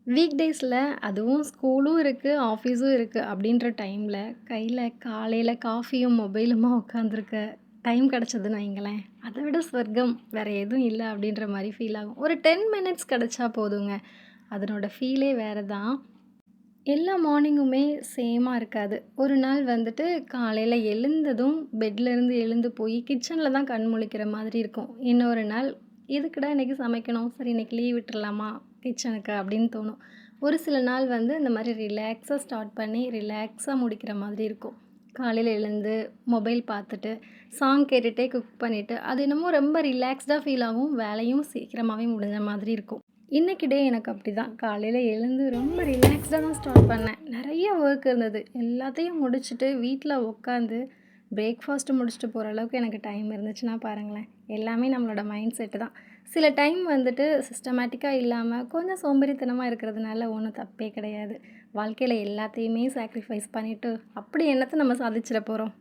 Week டேஸில அதுவும் ஸ்கூலும் இருக்கு, ஆஃபீஸும் இருக்கு அப்படின்ற டைம்ல, கையில காலையில காஃபியும், மொபைலுமா உட்காந்துருக்க டைம் கிடைச்சதுன்னு வைங்களேன், அத விட சொர்க்கம் வேற எதுவும் இல்ல அப்படின்ற மாரி ஃபீல் ஆகும். ஒரு 10 மினிட்ஸ் கிடைச்சா போதுங்க. அதனோட ஃபீலே வேற தான். எல்லா மார்னிங்குமே சேமா இருக்காது. ஒரு நாள் வந்துட்டு காலையில எழுந்ததும் பெட்லேருந்து எழுந்து போய் கிச்சன்ல தான் கண் முழிக்கிற மாதிரி இருக்கும். இன்னொரு நாள் எதுக்குடா இன்னைக்கு சமைக்கணும்? சரி இன்னைக்கு லீவ் விட்டுறலாமா கிச்சனுக்கு அப்படின்னு தோணும். ஒரு சில நாள் வந்து இந்த மாதிரி ரிலாக்ஸாக ஸ்டார்ட் பண்ணி ரிலாக்ஸாக முடிக்கிற மாதிரி இருக்கும். காலையில எழுந்து மொபைல் பார்த்துட்டு, சாங் கேட்டுட்டே குக் பண்ணிட்டு, அது என்னமோ ரொம்ப ரிலாக்ஸ்டா ஃபீல் ஆகும். வேலையும் சீக்கிரமாவே முடிஞ்ச மாதிரி இருக்கும். இன்னைக்கு டே எனக்கு அப்படிதான். காலையில எழுந்து ரொம்ப ரிலாக்ஸ்டா தான் ஸ்டார்ட் பண்ணேன். நெறைய ஒர்க் இருந்தது. எல்லாத்தையும் முடிச்சுட்டு வீட்ல உட்காந்து பிரேக்ஃபாஸ்ட் முடிச்சுட்டு போற அளவுக்கு எனக்கு டைம் இருந்துச்சுன்னா பாருங்களேன். எல்லாமே நம்மளோட மைண்ட் செட் தான். சில டைம் வந்துட்டு சிஸ்டமேட்டிக்கா இல்லாம கொஞ்சம் சோம்பேறித்தனமா இருக்கிறதுனால ஒண்ணும் தப்பே கிடையாது. வாழ்க்கையில எல்லாத்தையுமே சாக்ரிஃபைஸ் பண்ணிட்டு, அப்படி என்னத்த நம்ம சாதிச்சிட போறோம்?